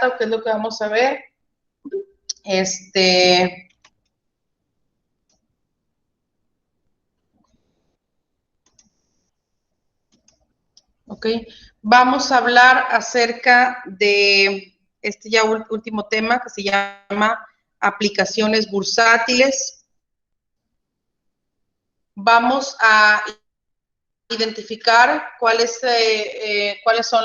trata o qué es lo que vamos a ver. Ok, vamos a hablar acerca de este ya último tema que se llama aplicaciones bursátiles. Vamos a identificar cuáles son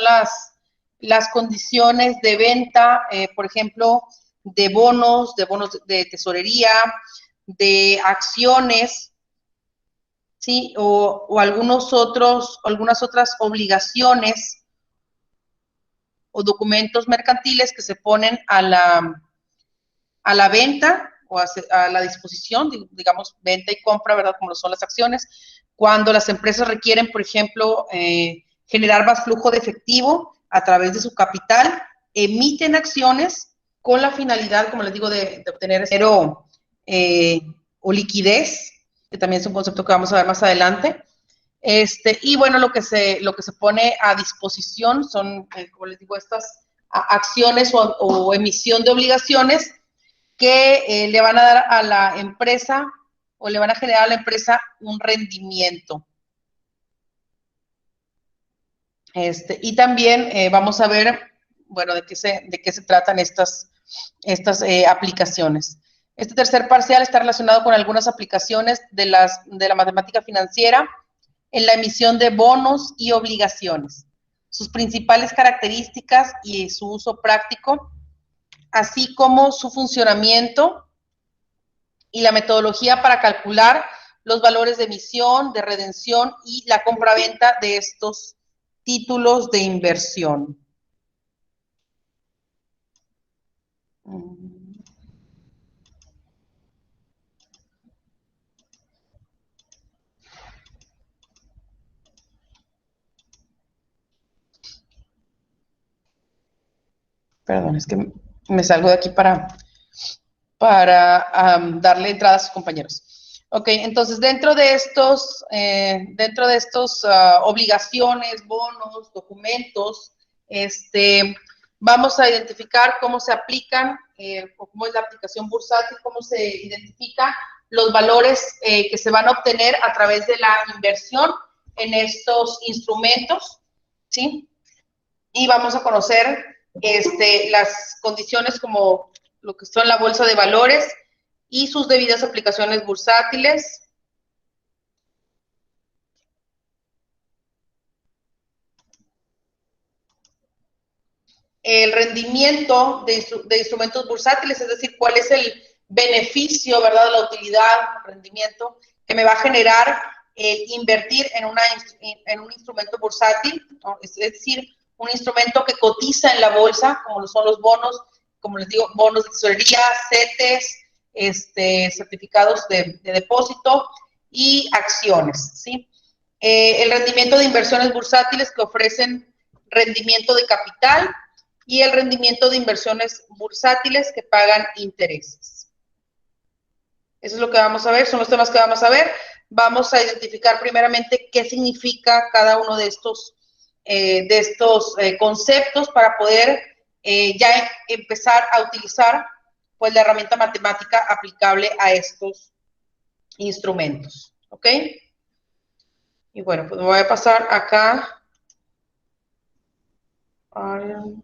las condiciones de venta, por ejemplo, de bonos de tesorería, de acciones, ¿sí? O algunas otras obligaciones o documentos mercantiles que se ponen a la venta o a la disposición, digamos, venta y compra, ¿verdad? Como lo son las acciones, cuando las empresas requieren, por ejemplo, generar más flujo de efectivo a través de su capital, emiten acciones con la finalidad, como les digo, de obtener dinero o liquidez, que también es un concepto que vamos a ver más adelante. Y bueno, lo que se pone a disposición son, como les digo, estas acciones o emisión de obligaciones que le van a dar a la empresa o le van a generar a la empresa un rendimiento. Y también vamos a ver, bueno, de qué se tratan estas aplicaciones. Este tercer parcial está relacionado con algunas aplicaciones de la matemática financiera en la emisión de bonos y obligaciones, sus principales características y su uso práctico, así como su funcionamiento y la metodología para calcular los valores de emisión, de redención y la compraventa de estos títulos de inversión. Perdón, es que me salgo de aquí para darle entrada a sus compañeros. Ok, entonces dentro de estos obligaciones, bonos, documentos, vamos a identificar cómo se aplican, o cómo es la aplicación bursátil, cómo se identifica los valores que se van a obtener a través de la inversión en estos instrumentos, ¿sí? Y vamos a conocer las condiciones como lo que son la bolsa de valores y sus debidas aplicaciones bursátiles. El rendimiento de instrumentos bursátiles, es decir, cuál es el beneficio, ¿verdad?, la utilidad, el rendimiento que me va a generar el invertir en un instrumento bursátil, ¿no? Es decir, un instrumento que cotiza en la bolsa, como lo son los bonos, como les digo, bonos de tesorería, CETES, certificados de depósito y acciones, ¿sí? El rendimiento de inversiones bursátiles que ofrecen rendimiento de capital y el rendimiento de inversiones bursátiles que pagan intereses. Eso es lo que vamos a ver, son los temas que vamos a ver. Vamos a identificar primeramente qué significa cada uno de estos conceptos para poder ya empezar a utilizar pues la herramienta matemática aplicable a estos instrumentos, ¿ok? Y bueno, pues me voy a pasar acá al...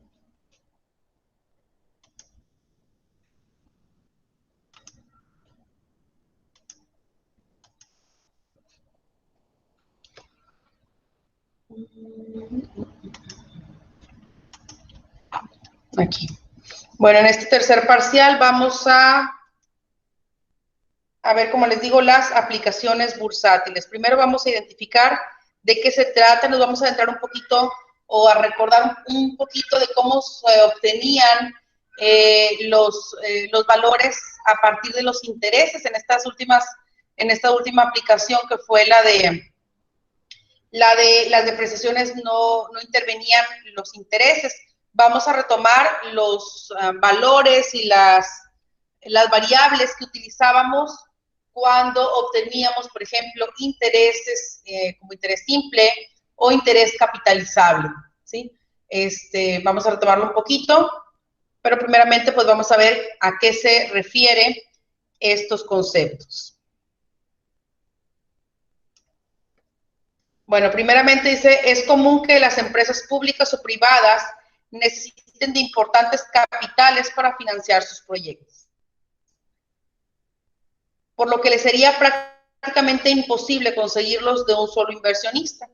Aquí. Bueno, en este tercer parcial vamos a ver, como les digo, las aplicaciones bursátiles. Primero vamos a identificar de qué se trata, nos vamos a entrar un poquito o a recordar un poquito de cómo se obtenían los valores a partir de los intereses en esta última aplicación que fue la de las depreciaciones no intervenían los intereses. Vamos a retomar los valores y las variables que utilizábamos cuando obteníamos, por ejemplo, intereses como interés simple o interés capitalizable, ¿sí? Vamos a retomarlo un poquito. pero primeramente pues vamos a ver a qué se refiere estos conceptos. Bueno, primeramente dice, es común que las empresas públicas o privadas necesiten de importantes capitales para financiar sus proyectos, por lo que les sería prácticamente imposible conseguirlos de un solo inversionista.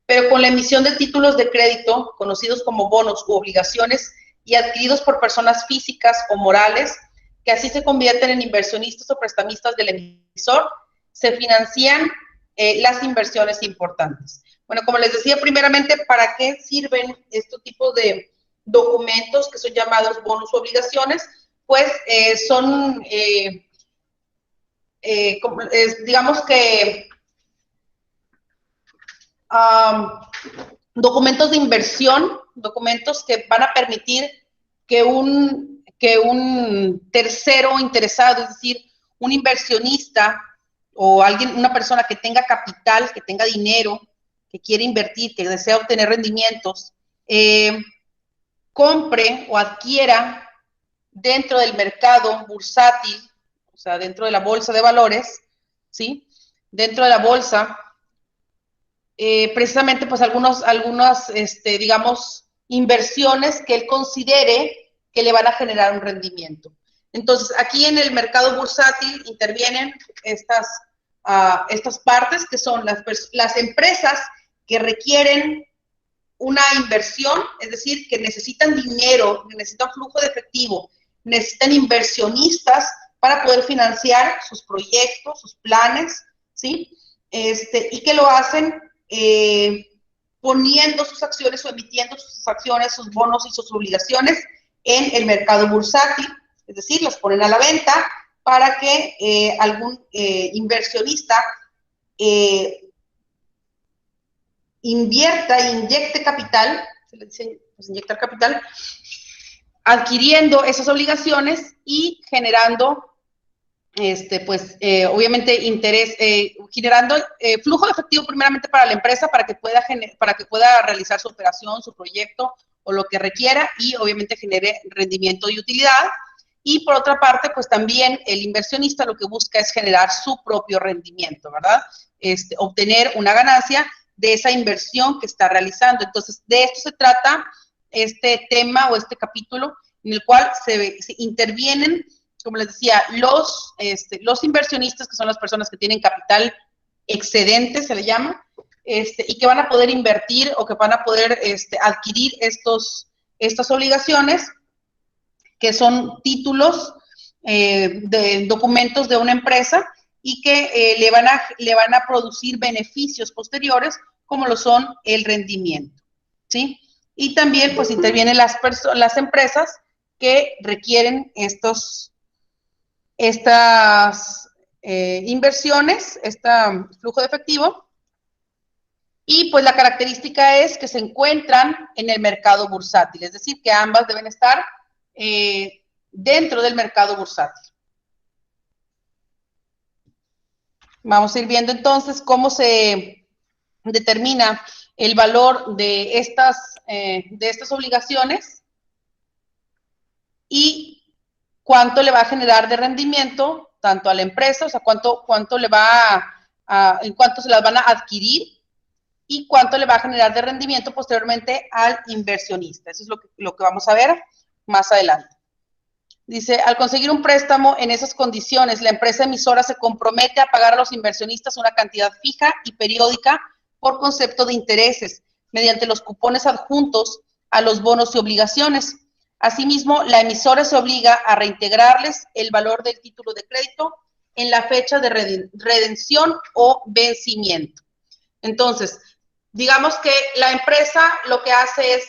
Pero con la emisión de títulos de crédito, conocidos como bonos u obligaciones, y adquiridos por personas físicas o morales, que así se convierten en inversionistas o prestamistas del emisor, se financian las inversiones importantes. Bueno, como les decía, primeramente, ¿para qué sirven estos tipos de documentos que son llamados bonos u obligaciones? Pues son, digamos que, documentos de inversión, documentos que van a permitir que un tercero interesado, es decir, un inversionista o alguien, una persona que tenga capital, que tenga dinero, que quiere invertir, que desea obtener rendimientos, compre o adquiera dentro del mercado bursátil, o sea, dentro de la bolsa de valores, ¿sí? Dentro de la bolsa, precisamente pues algunas digamos, inversiones que él considere que le van a generar un rendimiento. Entonces, aquí en el mercado bursátil intervienen estas partes que son las empresas que requieren una inversión, es decir, que necesitan dinero, necesitan flujo de efectivo, necesitan inversionistas para poder financiar sus proyectos, sus planes, ¿sí? Y que lo hacen poniendo sus acciones o emitiendo sus acciones, sus bonos y sus obligaciones en el mercado bursátil, es decir, las ponen a la venta para que algún inversionista inyecte capital, se le dice pues, inyectar capital, adquiriendo esas obligaciones y generando obviamente interés, generando flujo de efectivo primeramente para la empresa para que pueda realizar su operación, su proyecto o lo que requiera y obviamente genere rendimiento y utilidad. Y por otra parte, pues también el inversionista lo que busca es generar su propio rendimiento, ¿verdad? Obtener una ganancia de esa inversión que está realizando. Entonces, de esto se trata este tema o este capítulo en el cual se intervienen, como les decía, los inversionistas, que son las personas que tienen capital excedente, se le llama, y que van a poder invertir o que van a poder adquirir estas obligaciones, que son títulos de documentos de una empresa y que le van a producir beneficios posteriores, como lo son el rendimiento, ¿sí? Y también, pues, intervienen las empresas que requieren estas inversiones, este flujo de efectivo, y pues la característica es que se encuentran en el mercado bursátil, es decir, que ambas deben estar dentro del mercado bursátil. Vamos a ir viendo entonces cómo se determina el valor de estas obligaciones y cuánto le va a generar de rendimiento tanto a la empresa, o sea, cuánto le va en cuánto se las van a adquirir y cuánto le va a generar de rendimiento posteriormente al inversionista. Eso es lo que vamos a ver más adelante. Dice, al conseguir un préstamo en esas condiciones, la empresa emisora se compromete a pagar a los inversionistas una cantidad fija y periódica por concepto de intereses, mediante los cupones adjuntos a los bonos y obligaciones. Asimismo, la emisora se obliga a reintegrarles el valor del título de crédito en la fecha de redención o vencimiento. Entonces, digamos que la empresa lo que hace es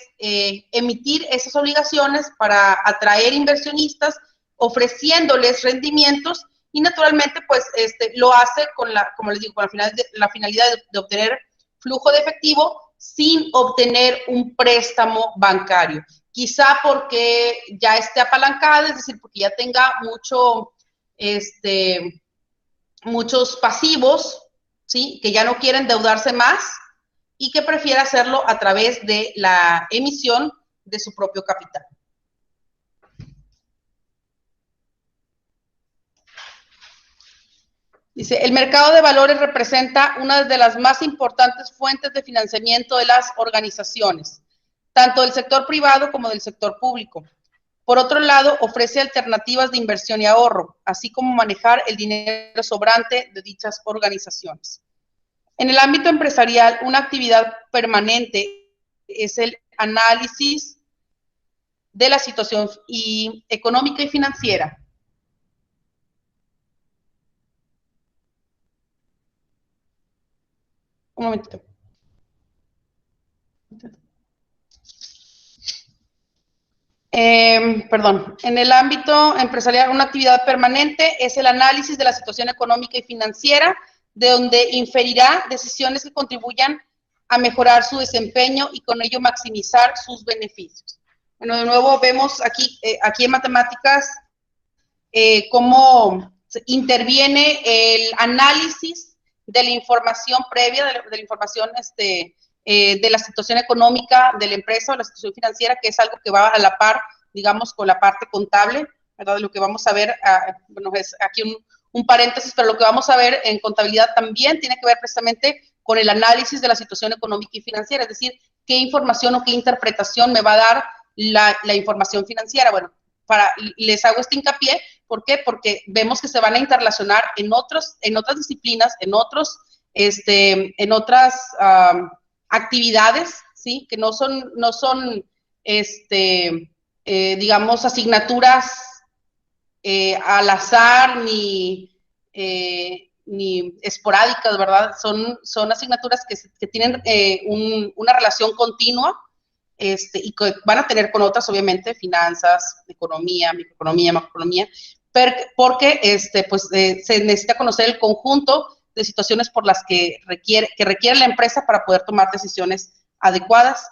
emitir esas obligaciones para atraer inversionistas, ofreciéndoles rendimientos y naturalmente pues lo hace como les digo, con la finalidad de obtener flujo de efectivo sin obtener un préstamo bancario. Quizá porque ya esté apalancada, es decir, porque ya tenga muchos pasivos, ¿sí? Que ya no quieren endeudarse más y que prefiere hacerlo a través de la emisión de su propio capital. Dice, el mercado de valores representa una de las más importantes fuentes de financiamiento de las organizaciones, tanto del sector privado como del sector público. Por otro lado, ofrece alternativas de inversión y ahorro, así como manejar el dinero sobrante de dichas organizaciones. En el ámbito empresarial, una actividad permanente es el análisis de la situación económica y financiera. Un momentito. Perdón, en el ámbito empresarial, una actividad permanente es el análisis de la situación económica y financiera, de donde inferirá decisiones que contribuyan a mejorar su desempeño y con ello maximizar sus beneficios. Bueno, de nuevo vemos aquí en matemáticas cómo interviene el análisis de la información previa, de la información de la situación económica de la empresa o la situación financiera, que es algo que va a la par, digamos, con la parte contable, ¿verdad? Lo que vamos a ver, bueno, es aquí un paréntesis, pero lo que vamos a ver en contabilidad también tiene que ver precisamente con el análisis de la situación económica y financiera, es decir, qué información o qué interpretación me va a dar la información financiera. Bueno, les hago este hincapié, ¿por qué? Porque vemos que se van a interrelacionar en otras disciplinas, en otras actividades, ¿sí? Que no son digamos, asignaturas al azar ni esporádicas, ¿verdad? Son asignaturas que tienen una relación continua y que van a tener con otras, obviamente, finanzas, economía, microeconomía, macroeconomía, porque se necesita conocer el conjunto de situaciones por las que requiere la empresa para poder tomar decisiones adecuadas.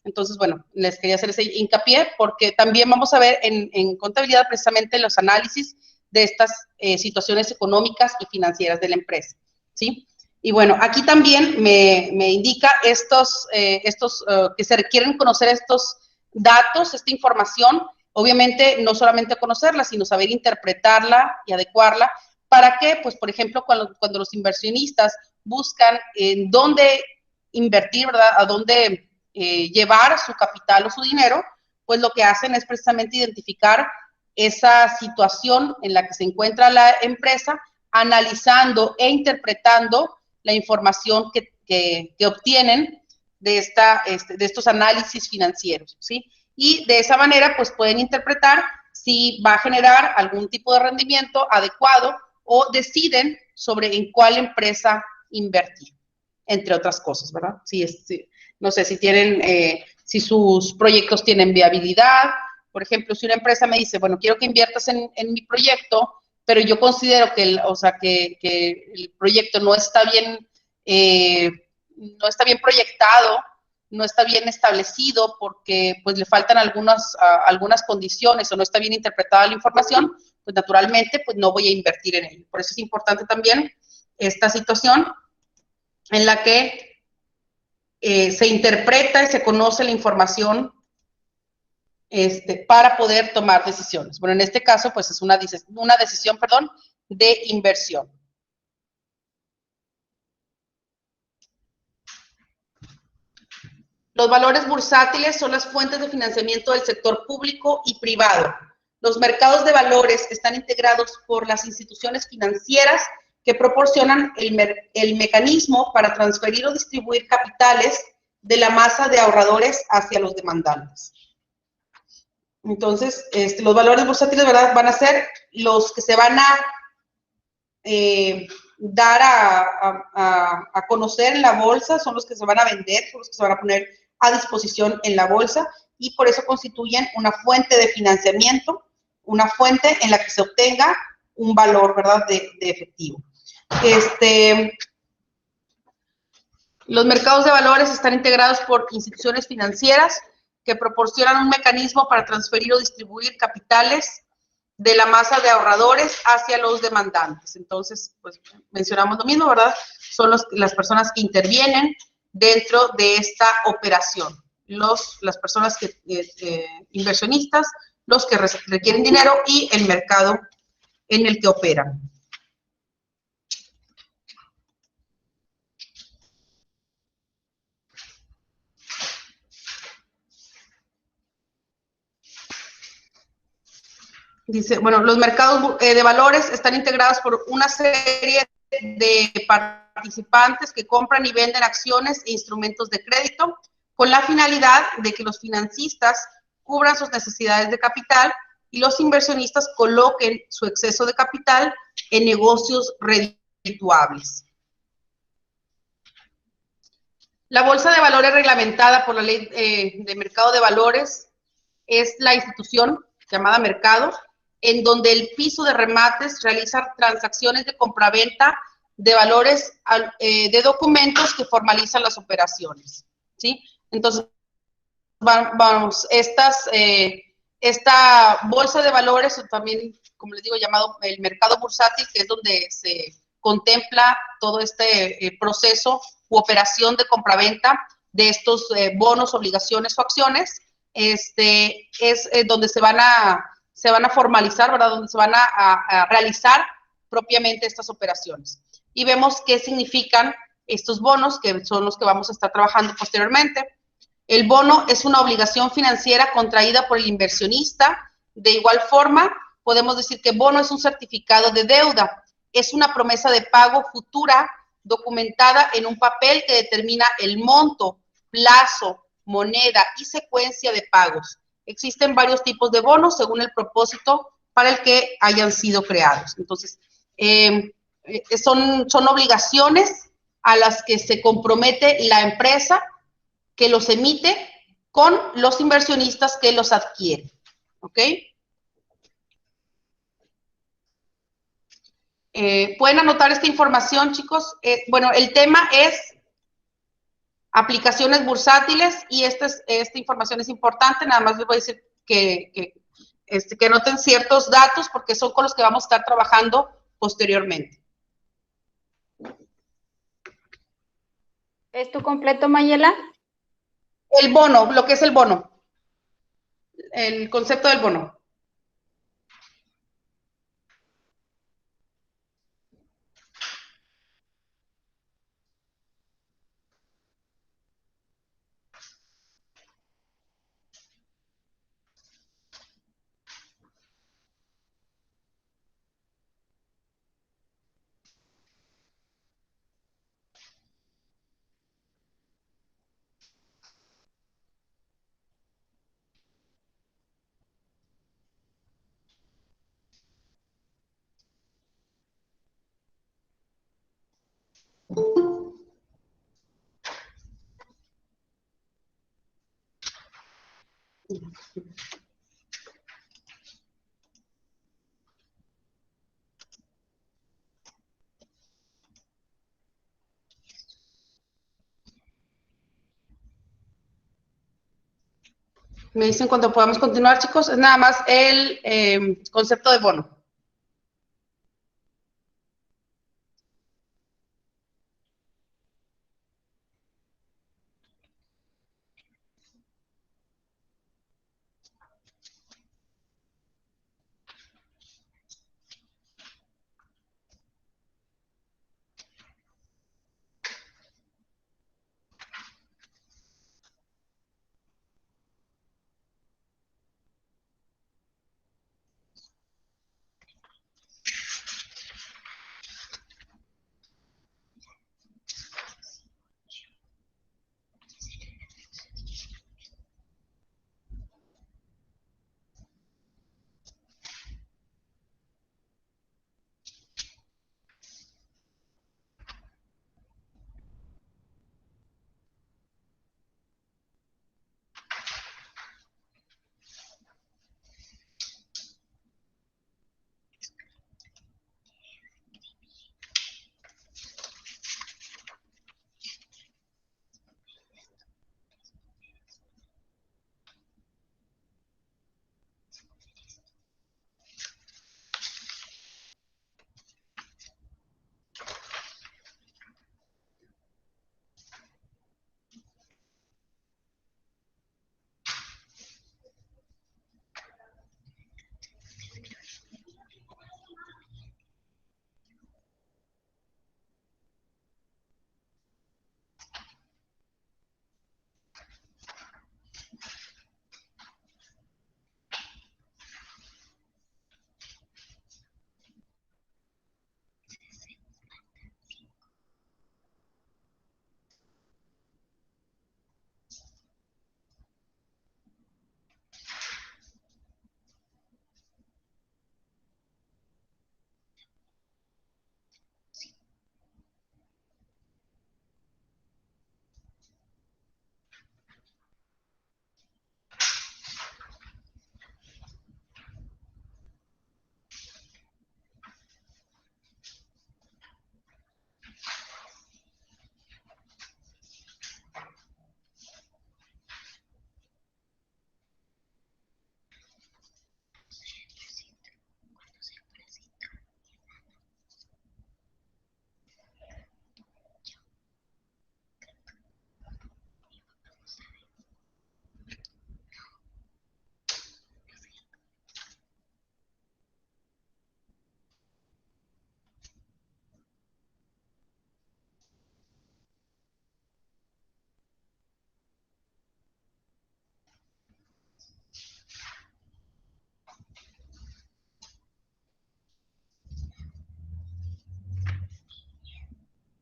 Entonces, bueno, les quería hacer ese hincapié porque también vamos a ver en contabilidad precisamente los análisis de estas situaciones económicas y financieras de la empresa, ¿sí? Y bueno, aquí también me indica que se requieren conocer estos datos, esta información, obviamente no solamente conocerla, sino saber interpretarla y adecuarla. ¿Para qué? Pues, por ejemplo, cuando los inversionistas buscan en dónde invertir, ¿verdad? A dónde llevar su capital o su dinero, pues lo que hacen es precisamente identificar esa situación en la que se encuentra la empresa, analizando e interpretando la información que obtienen de estos análisis financieros, ¿sí? Y de esa manera, pues pueden interpretar si va a generar algún tipo de rendimiento adecuado o deciden sobre en cuál empresa invertir, entre otras cosas, ¿verdad? No sé si tienen, si sus proyectos tienen viabilidad. Por ejemplo, si una empresa me dice, bueno, quiero que inviertas en mi proyecto, pero yo considero que el proyecto no está bien proyectado, no está bien establecido porque pues le faltan algunas condiciones o no está bien interpretada la información, pues naturalmente pues no voy a invertir en ello. Por eso es importante también esta situación en la que se interpreta y se conoce la información para poder tomar decisiones. Bueno, en este caso, pues es una decisión, de inversión. Los valores bursátiles son las fuentes de financiamiento del sector público y privado. Los mercados de valores están integrados por las instituciones financieras que proporcionan el mecanismo para transferir o distribuir capitales de la masa de ahorradores hacia los demandantes. Entonces, los valores bursátiles, ¿verdad?, van a ser los que se van a dar a conocer en la bolsa, son los que se van a vender, son los que se van a poner a disposición en la bolsa y por eso constituyen una fuente de financiamiento, una fuente en la que se obtenga un valor, ¿verdad?, de efectivo. Los mercados de valores están integrados por instituciones financieras que proporcionan un mecanismo para transferir o distribuir capitales de la masa de ahorradores hacia los demandantes. Entonces, pues mencionamos lo mismo, ¿verdad? Son las personas que intervienen dentro de esta operación. Las personas inversionistas, los que requieren dinero y el mercado en el que operan. Dice, bueno, los mercados de valores están integrados por una serie de participantes que compran y venden acciones e instrumentos de crédito con la finalidad de que los financistas cubran sus necesidades de capital y los inversionistas coloquen su exceso de capital en negocios redituables. La bolsa de valores reglamentada por la ley de mercado de valores es la institución llamada mercado, en donde el piso de remates realiza transacciones de compraventa de valores de documentos que formalizan las operaciones, ¿sí? Entonces, vamos, esta bolsa de valores, o también, como les digo, llamado el mercado bursátil, que es donde se contempla todo este proceso u operación de compraventa de estos bonos, obligaciones o acciones, es donde se van a formalizar, ¿verdad? Donde se van a realizar propiamente estas operaciones. Y vemos qué significan estos bonos, que son los que vamos a estar trabajando posteriormente. El bono es una obligación financiera contraída por el inversionista. De igual forma, podemos decir que bono es un certificado de deuda. Es una promesa de pago futura documentada en un papel que determina el monto, plazo, moneda y secuencia de pagos. Existen varios tipos de bonos según el propósito para el que hayan sido creados. Entonces, son obligaciones a las que se compromete la empresa que los emite con los inversionistas que los adquieren. ¿Ok? Pueden anotar esta información, chicos. Bueno, el tema es aplicaciones bursátiles y esta información es importante. Nada más les voy a decir que anoten ciertos datos porque son con los que vamos a estar trabajando posteriormente. ¿Es tu completo, Mayela? El bono, lo que es el bono. El concepto del bono. Me dicen cuando podamos continuar, chicos. Es nada más el concepto de bono.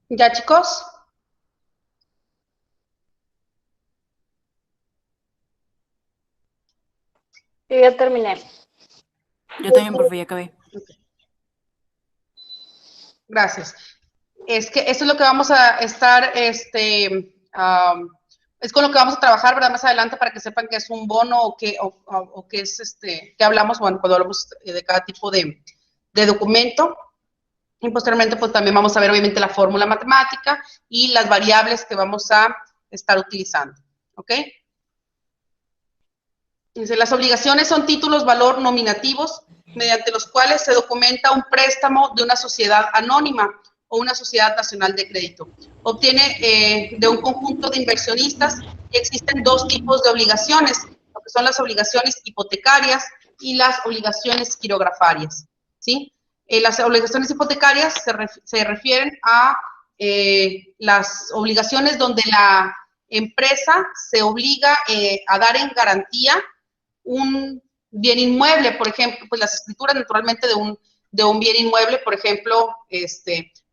¿Ya, chicos? Yo ya terminé. Yo también, profe, ya acabé. Gracias. Es que esto es lo que vamos a estar, es con lo que vamos a trabajar, ¿verdad? Más adelante para que sepan que es un bono o qué es que hablamos, bueno, cuando hablamos de cada tipo de documento. Y posteriormente, pues también vamos a ver, obviamente, la fórmula matemática y las variables que vamos a estar utilizando. ¿Ok? Dice, las obligaciones son títulos valor nominativos mediante los cuales se documenta un préstamo de una sociedad anónima o una sociedad nacional de crédito. Obtiene de un conjunto de inversionistas y existen dos tipos de obligaciones, lo que son las obligaciones hipotecarias y las obligaciones quirografarias. ¿Sí? Las obligaciones hipotecarias se refieren a las obligaciones donde la empresa se obliga a dar en garantía un bien inmueble, por ejemplo, pues las escrituras naturalmente de un bien inmueble, por ejemplo,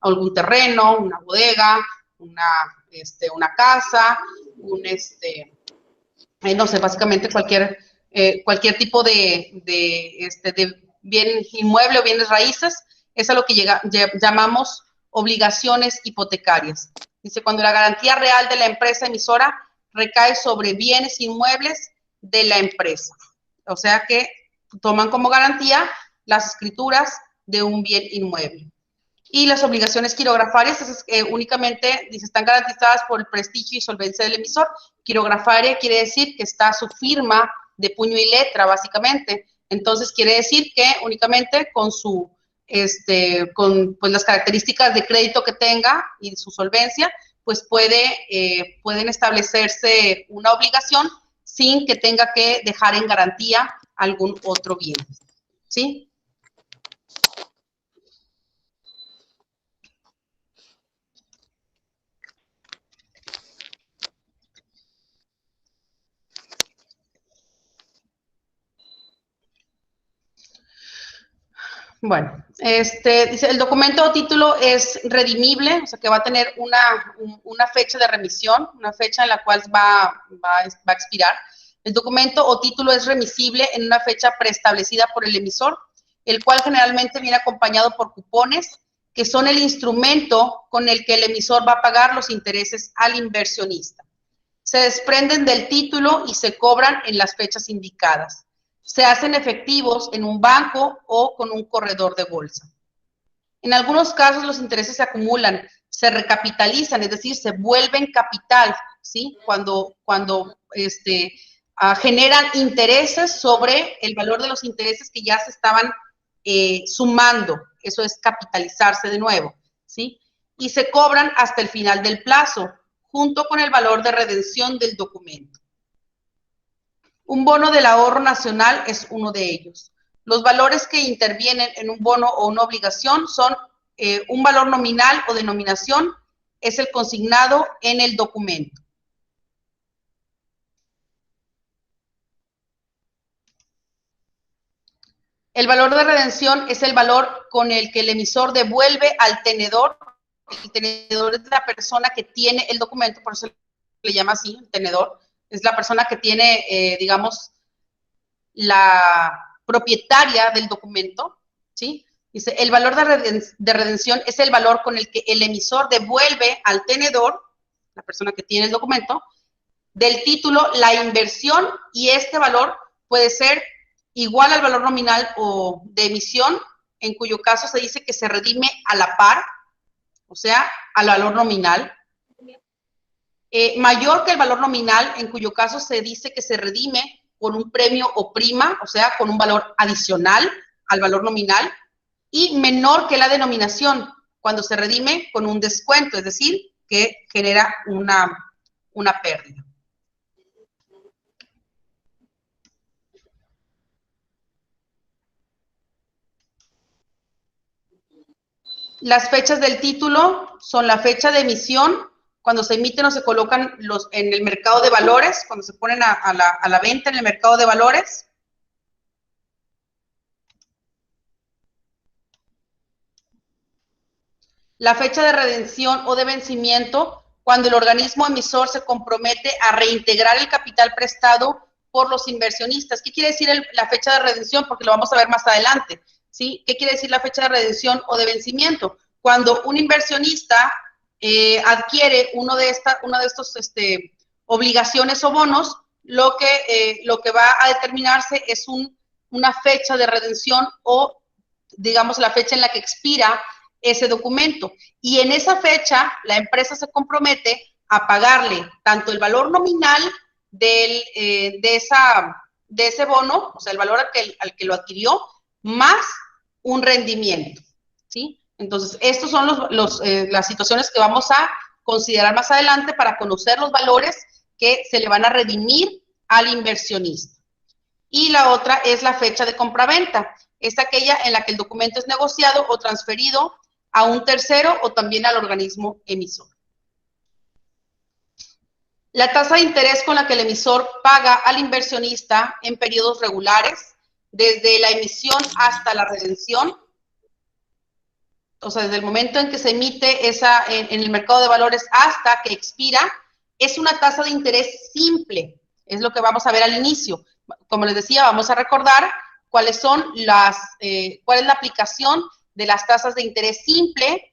algún terreno, una bodega, una casa, no sé, básicamente cualquier tipo de bien inmueble o bienes raíces, es a lo que llamamos obligaciones hipotecarias. Dice, cuando la garantía real de la empresa emisora recae sobre bienes inmuebles de la empresa. O sea que toman como garantía las escrituras de un bien inmueble. Y las obligaciones quirografarias únicamente dice, están garantizadas por el prestigio y solvencia del emisor. Quirografaria quiere decir que está su firma de puño y letra, básicamente. Entonces, quiere decir que únicamente con con pues, las características de crédito que tenga y su solvencia, pues pueden establecerse una obligación sin que tenga que dejar en garantía algún otro bien. ¿Sí? Bueno, dice, el documento o título es redimible, o sea que va a tener una fecha de remisión, una fecha en la cual va a expirar. El documento o título es remisible en una fecha preestablecida por el emisor, el cual generalmente viene acompañado por cupones, que son el instrumento con el que el emisor va a pagar los intereses al inversionista. Se desprenden del título y se cobran en las fechas indicadas. Se hacen efectivos en un banco o con un corredor de bolsa. En algunos casos los intereses se acumulan, se recapitalizan, es decir, se vuelven capital, ¿sí? Cuando generan intereses sobre el valor de los intereses que ya se estaban sumando. Eso es capitalizarse de nuevo, ¿sí? Y se cobran hasta el final del plazo, junto con el valor de redención del documento. Un bono del ahorro nacional es uno de ellos. Los valores que intervienen en un bono o una obligación son un valor nominal o denominación, es el consignado en el documento. El valor de redención es el valor con el que el emisor devuelve al tenedor. El tenedor es la persona que tiene el documento, por eso le llama así, el tenedor. Es la persona que tiene, digamos, la propietaria del documento, ¿sí? Dice, el valor de redención es el valor con el que el emisor devuelve al tenedor, la persona que tiene el documento, del título la inversión, y este valor puede ser igual al valor nominal o de emisión, en cuyo caso se dice que se redime a la par, o sea, al valor nominal. Mayor que el valor nominal, en cuyo caso se dice que se redime con un premio o prima, o sea, con un valor adicional al valor nominal, y menor que la denominación, cuando se redime con un descuento, es decir, que genera una pérdida. Las fechas del título son la fecha de emisión, cuando se emiten o se colocan en el mercado de valores, cuando se ponen a la venta en el mercado de valores. la fecha de redención o de vencimiento, cuando el organismo emisor se compromete a reintegrar el capital prestado por los inversionistas. ¿Qué quiere decir la fecha de redención? Porque lo vamos a ver más adelante, ¿sí? ¿Qué quiere decir la fecha de redención o de vencimiento? Cuando un inversionista adquiere una de estos obligaciones o bonos, lo que va a determinarse es una fecha de redención o, digamos, la fecha en la que expira ese documento. Y en esa fecha, la empresa se compromete a pagarle tanto el valor nominal de ese bono, o sea, el valor al que lo adquirió, más un rendimiento, ¿sí? Entonces, estas son las situaciones que vamos a considerar más adelante para conocer los valores que se le van a redimir al inversionista. Y la otra es la fecha de compraventa. Es aquella en la que el documento es negociado o transferido a un tercero o también al organismo emisor. La tasa de interés con la que el emisor paga al inversionista en periodos regulares, desde la emisión hasta la redención, o sea, desde el momento en que se emite en el mercado de valores hasta que expira, es una tasa de interés simple. Es lo que vamos a ver al inicio. Como les decía, vamos a recordar cuál es la aplicación de las tasas de interés simple,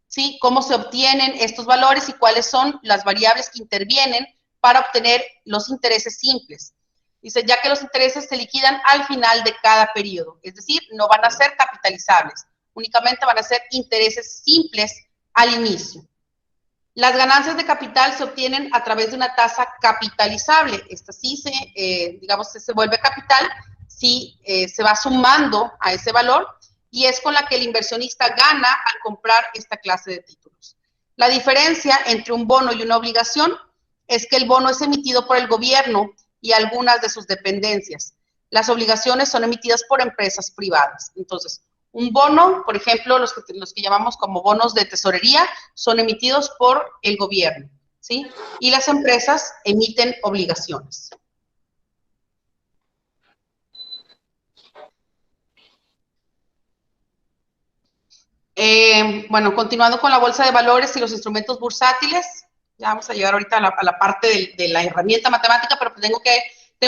¿sí? Cómo se obtienen estos valores y cuáles son las variables que intervienen para obtener los intereses simples. Dice, ya que los intereses se liquidan al final de cada periodo, es decir, no van a ser capitalizables, únicamente van a ser intereses simples al inicio. Las ganancias de capital se obtienen a través de una tasa capitalizable. Esta sí se vuelve capital si se va sumando a ese valor, y es con la que el inversionista gana al comprar esta clase de títulos. La diferencia entre un bono y una obligación es que el bono es emitido por el gobierno y algunas de sus dependencias. Las obligaciones son emitidas por empresas privadas. Entonces, un bono, por ejemplo, los que llamamos como bonos de tesorería, son emitidos por el gobierno, ¿sí? Y las empresas emiten obligaciones. Bueno, continuando con la bolsa de valores y los instrumentos bursátiles, ya vamos a llegar ahorita a la parte de la herramienta matemática, pero tengo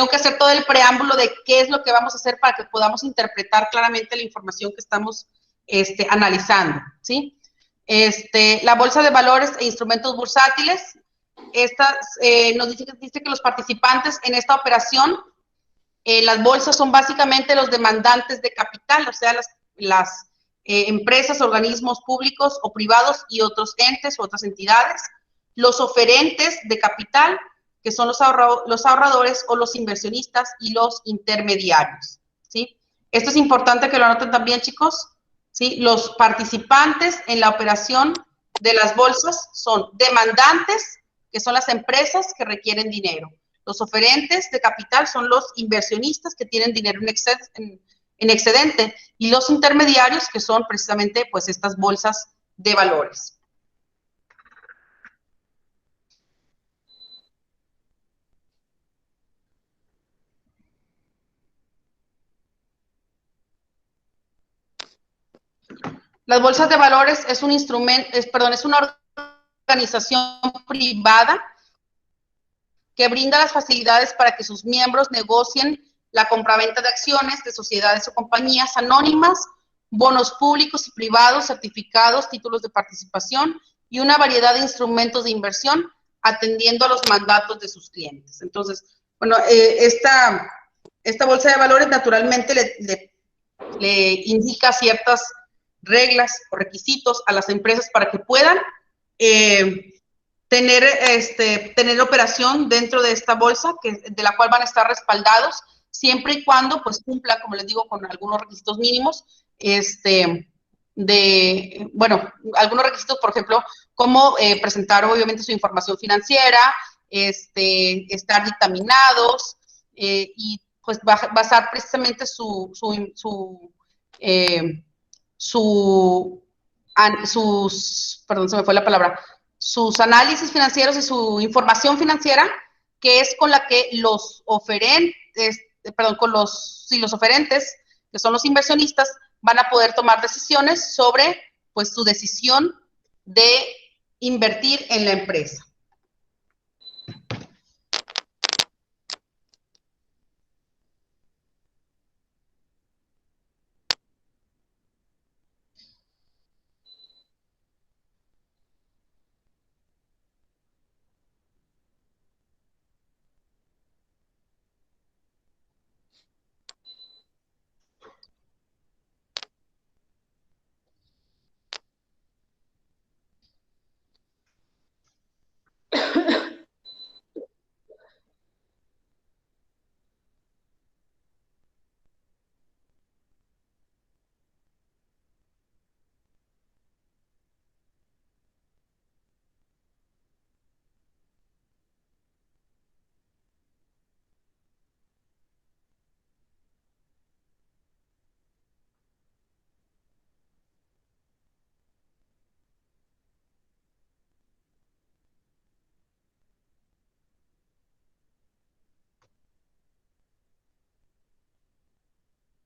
que hacer todo el preámbulo de qué es lo que vamos a hacer para que podamos interpretar claramente la información que estamos analizando, ¿sí? La bolsa de valores e instrumentos bursátiles, nos dice que los participantes en esta operación, las bolsas son básicamente los demandantes de capital, o sea, las empresas, organismos públicos o privados y otros entes u otras entidades, los oferentes de capital, que son los ahorradores o los inversionistas, y los intermediarios, ¿sí? Esto es importante que lo anoten también, chicos, ¿sí? Los participantes en la operación de las bolsas son demandantes, que son las empresas que requieren dinero. Los oferentes de capital son los inversionistas que tienen dinero en excedente, y los intermediarios, que son precisamente pues estas bolsas de valores. Las bolsas de valores es un instrumento, es una organización privada que brinda las facilidades para que sus miembros negocien la compraventa de acciones de sociedades o compañías anónimas, bonos públicos y privados, certificados, títulos de participación y una variedad de instrumentos de inversión atendiendo a los mandatos de sus clientes. Entonces, bueno, esta bolsa de valores naturalmente le indica ciertas reglas o requisitos a las empresas para que puedan tener operación dentro de esta bolsa, de la cual van a estar respaldados, siempre y cuando pues cumpla, como les digo, con algunos requisitos mínimos, algunos requisitos, por ejemplo, como presentar obviamente su información financiera, estar dictaminados, y pues basar precisamente sus análisis financieros y su información financiera, que es con la que los oferentes, los oferentes, que son los inversionistas, van a poder tomar decisiones sobre pues su decisión de invertir en la empresa.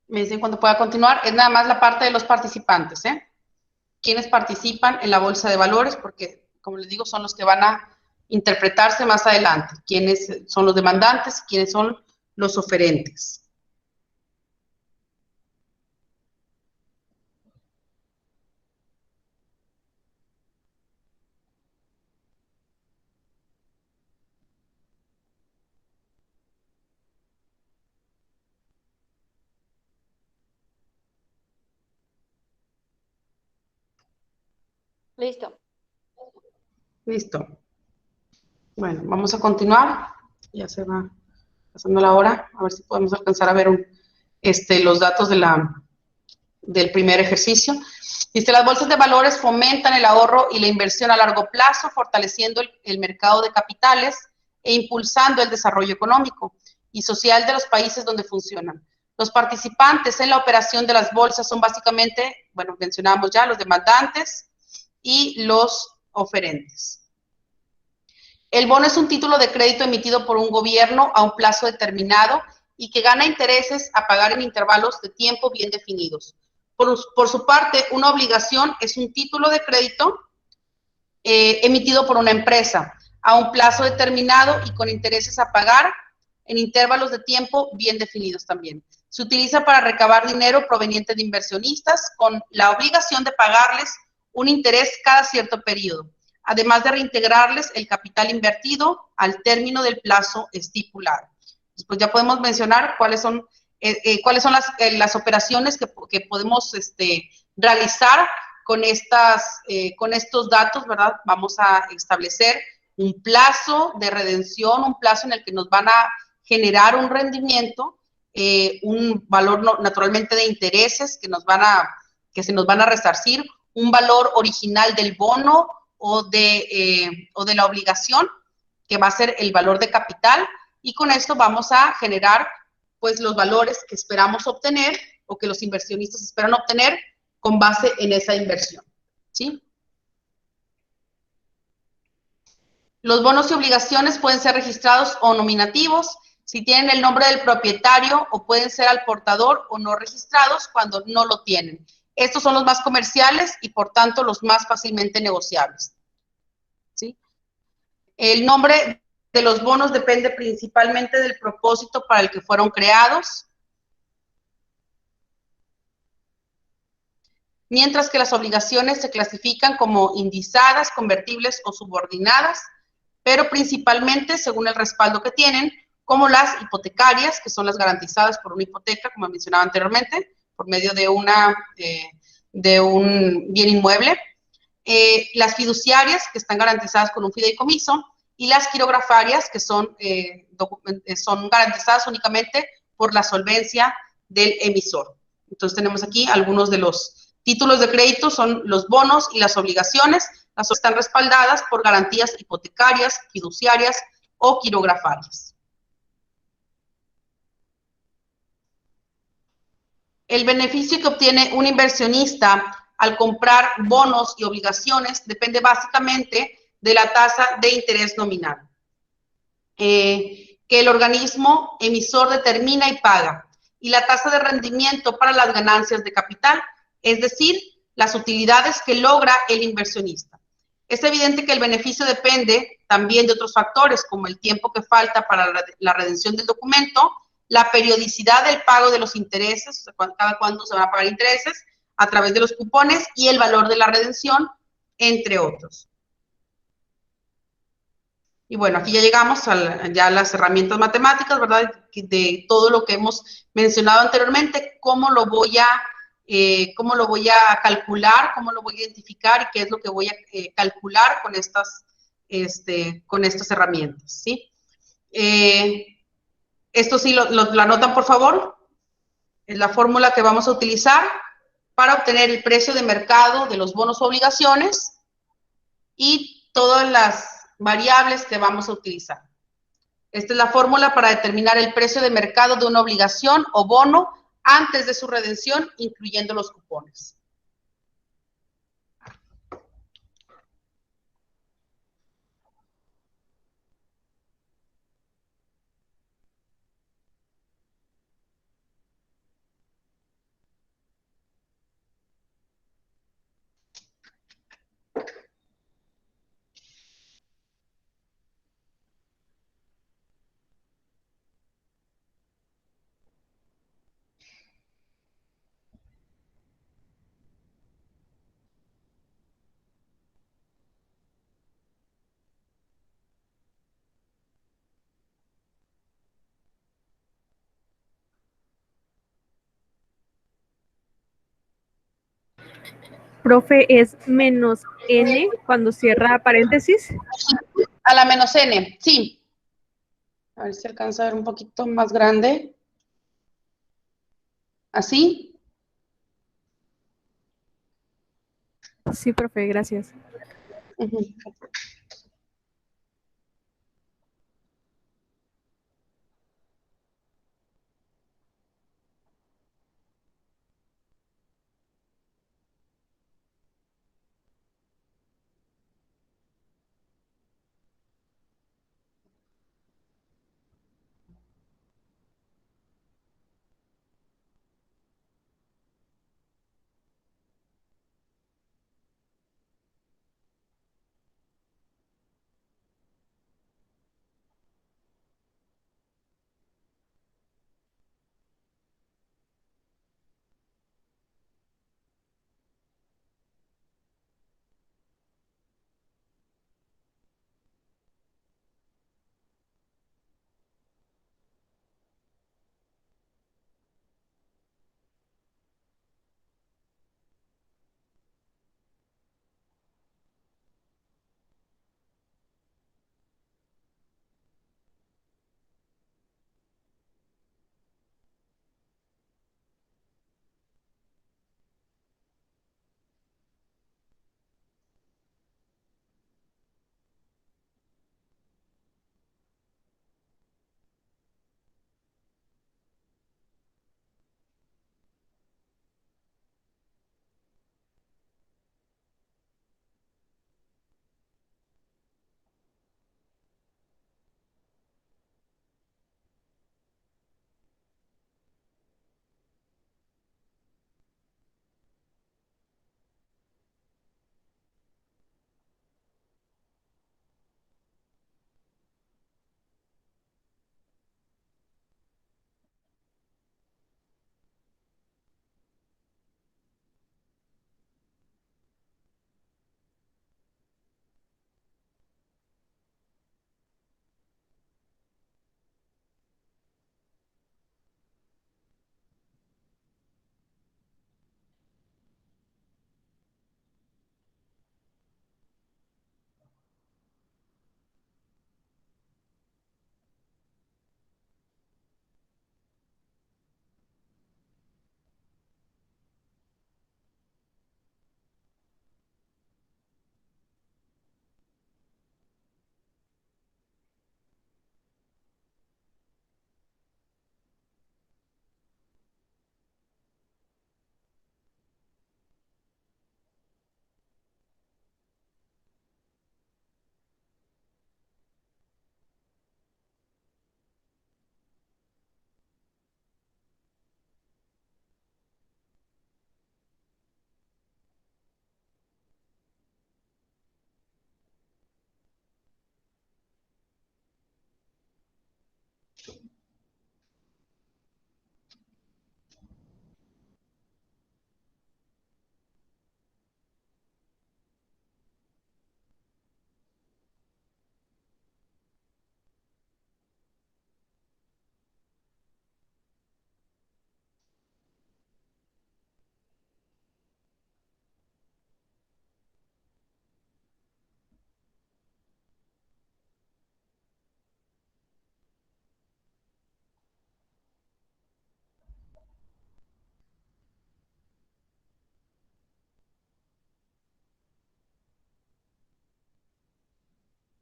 Me dicen cuando pueda continuar. Es nada más la parte de los participantes, quienes participan en la bolsa de valores, porque, como les digo, son los que van a interpretarse más adelante, quiénes son los demandantes y quiénes son los oferentes. Listo. Listo. Bueno, vamos a continuar. Ya se va pasando la hora. A ver si podemos alcanzar a ver los datos del primer ejercicio. Dice, las bolsas de valores fomentan el ahorro y la inversión a largo plazo, fortaleciendo el mercado de capitales e impulsando el desarrollo económico y social de los países donde funcionan. Los participantes en la operación de las bolsas son básicamente, bueno, mencionamos ya, los demandantes y los oferentes. El bono es un título de crédito emitido por un gobierno a un plazo determinado y que gana intereses a pagar en intervalos de tiempo bien definidos. Por su parte, una obligación es un título de crédito emitido por una empresa a un plazo determinado y con intereses a pagar en intervalos de tiempo bien definidos también. Se utiliza para recabar dinero proveniente de inversionistas con la obligación de pagarles un interés cada cierto periodo, además de reintegrarles el capital invertido al término del plazo estipulado. Después ya podemos mencionar cuáles son las operaciones que podemos realizar con estos datos, ¿verdad? Vamos a establecer un plazo de redención, un plazo en el que nos van a generar un rendimiento, un valor naturalmente de intereses que se nos van a resarcir, un valor original del bono o de la obligación, que va a ser el valor de capital, y con esto vamos a generar pues los valores que esperamos obtener o que los inversionistas esperan obtener con base en esa inversión, ¿sí? Los bonos y obligaciones pueden ser registrados o nominativos si tienen el nombre del propietario, o pueden ser al portador o no registrados cuando no lo tienen. Estos son los más comerciales y, por tanto, los más fácilmente negociables, ¿sí? El nombre de los bonos depende principalmente del propósito para el que fueron creados, mientras que las obligaciones se clasifican como indizadas, convertibles o subordinadas, pero principalmente según el respaldo que tienen, como las hipotecarias, que son las garantizadas por una hipoteca, como mencionaba anteriormente, por medio de un bien inmueble, las fiduciarias, que están garantizadas con un fideicomiso, y las quirografarias, que son garantizadas únicamente por la solvencia del emisor. Entonces tenemos aquí algunos de los títulos de crédito, son los bonos y las obligaciones. Las están respaldadas por garantías hipotecarias, fiduciarias o quirografarias. El beneficio que obtiene un inversionista al comprar bonos y obligaciones depende básicamente de la tasa de interés nominal que el organismo emisor determina y paga, y la tasa de rendimiento para las ganancias de capital, es decir, las utilidades que logra el inversionista. Es evidente que el beneficio depende también de otros factores, como el tiempo que falta para la redención del documento, la periodicidad del pago de los intereses, o sea, cada cuándo se van a pagar intereses, a través de los cupones, y el valor de la redención, entre otros. Y bueno, aquí ya llegamos a ya las herramientas matemáticas, ¿verdad? De todo lo que hemos mencionado anteriormente, cómo lo voy a calcular, cómo lo voy a identificar y qué es lo que voy a calcular con estas herramientas, ¿sí? Esto sí lo anotan, por favor. Es la fórmula que vamos a utilizar para obtener el precio de mercado de los bonos o obligaciones y todas las variables que vamos a utilizar. Esta es la fórmula para determinar el precio de mercado de una obligación o bono antes de su redención, incluyendo los cupones. Profe, es menos n cuando cierra paréntesis. A la menos n, sí. A ver si alcanza a ver un poquito más grande. ¿Así? Sí, profe, gracias.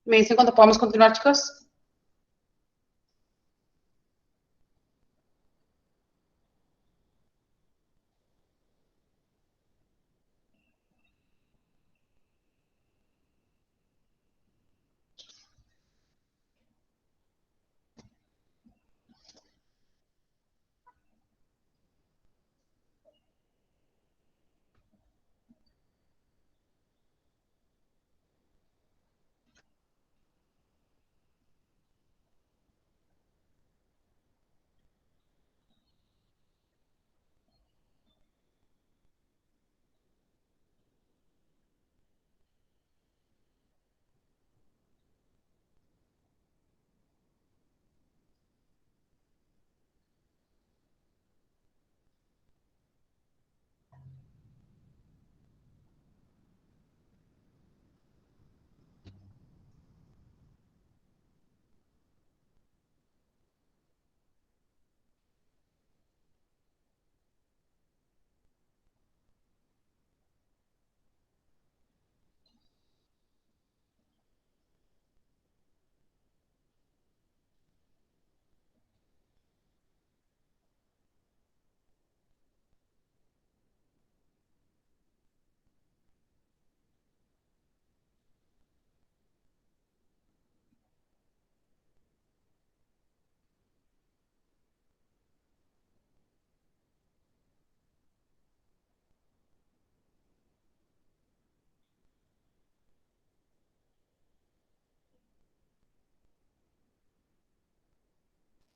¿Me dicen cuándo podamos continuar, chicos?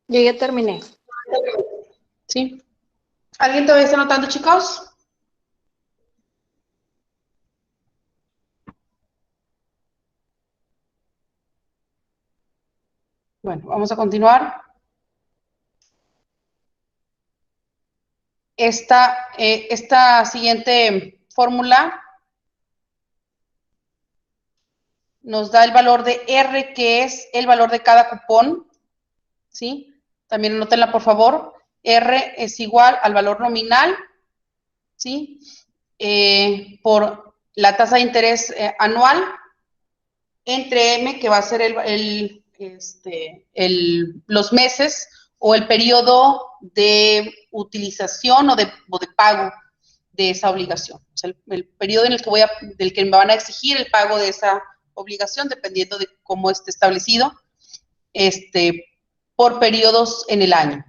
Yo ya terminé. Sí. ¿Alguien todavía está anotando, chicos? Bueno, vamos a continuar. Esta siguiente fórmula nos da el valor de R, que es el valor de cada cupón, ¿sí? También anótenla, por favor. R es igual al valor nominal, ¿sí? Por la tasa de interés anual entre M, que va a ser los meses o el periodo de utilización o de pago de esa obligación. O sea, el periodo en el que del que me van a exigir el pago de esa obligación, dependiendo de cómo esté establecido, por periodos en el año.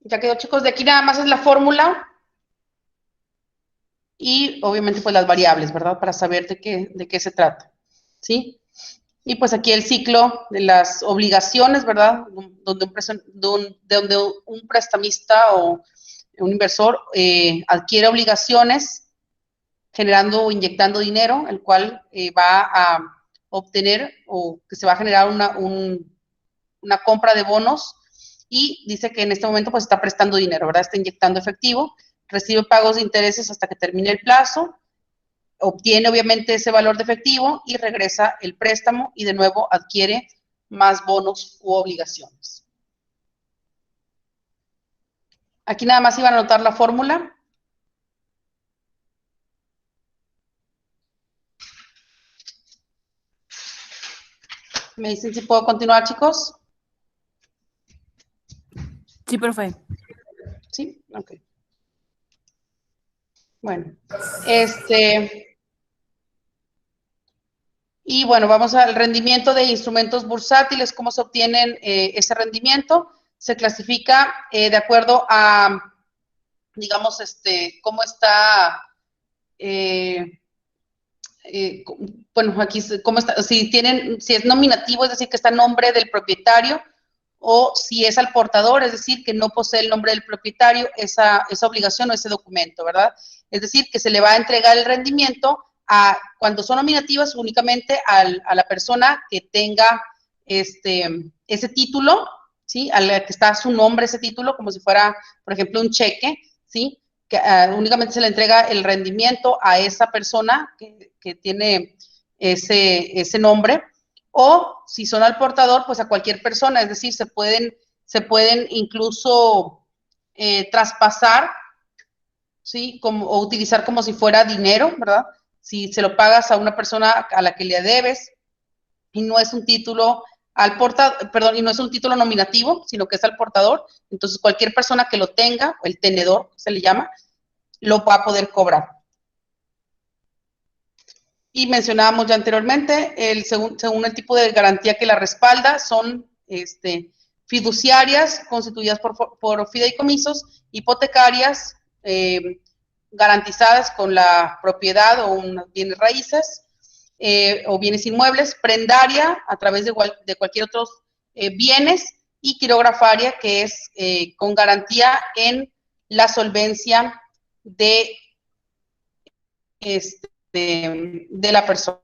Ya quedó, chicos. De aquí nada más es la fórmula y obviamente pues las variables, ¿verdad? Para saber de qué se trata, ¿sí? Y pues aquí el ciclo de las obligaciones, ¿verdad? Donde un prestamista o un inversor adquiere obligaciones generando o inyectando dinero, el cual va a obtener o que se va a generar una compra de bonos y dice que en este momento pues está prestando dinero, ¿verdad? Está inyectando efectivo, recibe pagos de intereses hasta que termine el plazo, obtiene obviamente ese valor de efectivo y regresa el préstamo y de nuevo adquiere más bonos u obligaciones. Aquí nada más iban a anotar la fórmula. ¿Me dicen si puedo continuar, chicos? Sí, profe. Sí, ok. Bueno, y bueno, vamos al rendimiento de instrumentos bursátiles. ¿Cómo se obtienen ese rendimiento? Se clasifica de acuerdo a, digamos, cómo está, bueno, aquí, cómo está, si es nominativo, es decir, que está en nombre del propietario, o si es al portador, es decir, que no posee el nombre del propietario, esa obligación o ese documento, ¿verdad? Es decir, que se le va a entregar el rendimiento cuando son nominativas únicamente a la persona que tenga ese título, ¿sí? A la que está su nombre ese título, como si fuera, por ejemplo, un cheque, ¿sí? Que únicamente se le entrega el rendimiento a esa persona que tiene ese nombre, o si son al portador, pues a cualquier persona, es decir, se pueden incluso traspasar, ¿sí? O utilizar como si fuera dinero, ¿verdad? Si se lo pagas a una persona a la que le debes y no es un título al portador, perdón, y no es un título nominativo, sino que es al portador, entonces cualquier persona que lo tenga, el tenedor se le llama, lo va a poder cobrar. Y mencionábamos ya anteriormente, según el tipo de garantía que la respalda, son fiduciarias constituidas por fideicomisos, hipotecarias, garantizadas con la propiedad o unos bienes raíces o bienes inmuebles, prendaria a través de cualquier otros bienes y quirografaria, que es con garantía en la solvencia de la persona.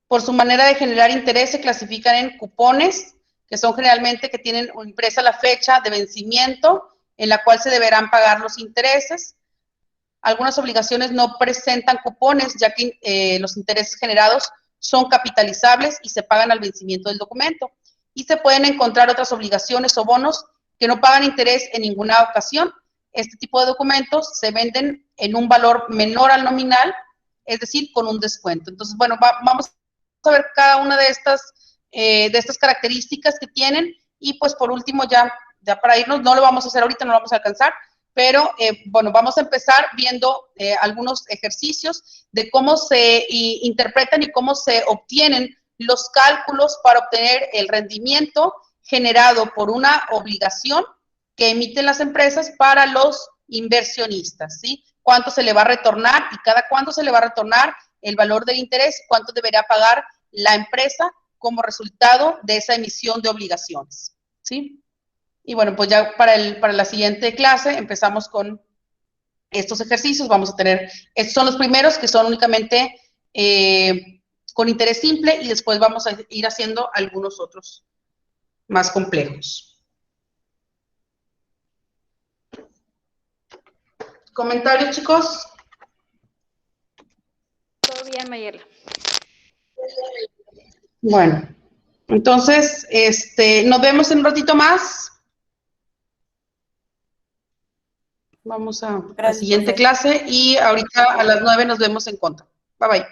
Por su manera de generar interés se clasifican en cupones, que son generalmente que tienen impresa la fecha de vencimiento en la cual se deberán pagar los intereses. Algunas obligaciones no presentan cupones, ya que los intereses generados son capitalizables y se pagan al vencimiento del documento. Y se pueden encontrar otras obligaciones o bonos que no pagan interés en ninguna ocasión. Este tipo de documentos se venden en un valor menor al nominal, es decir, con un descuento. Entonces, bueno, vamos a ver cada una de estas características que tienen y pues por último ya para irnos, no lo vamos a hacer ahorita, no lo vamos a alcanzar, pero bueno, vamos a empezar viendo algunos ejercicios de cómo se interpretan y cómo se obtienen los cálculos para obtener el rendimiento generado por una obligación que emiten las empresas para los inversionistas, ¿sí? Cuánto se le va a retornar y cada cuánto se le va a retornar el valor del interés, cuánto debería pagar la empresa como resultado de esa emisión de obligaciones, ¿sí? Y bueno, pues ya para la siguiente clase empezamos con estos ejercicios. Vamos a tener, estos son los primeros que son únicamente con interés simple y después vamos a ir haciendo algunos otros más complejos. ¿Comentarios, chicos? Todo bien, Mayela. Bueno, entonces, nos vemos en un ratito más. Vamos a la siguiente clase y ahorita a las 9 nos vemos en contra. Bye, bye.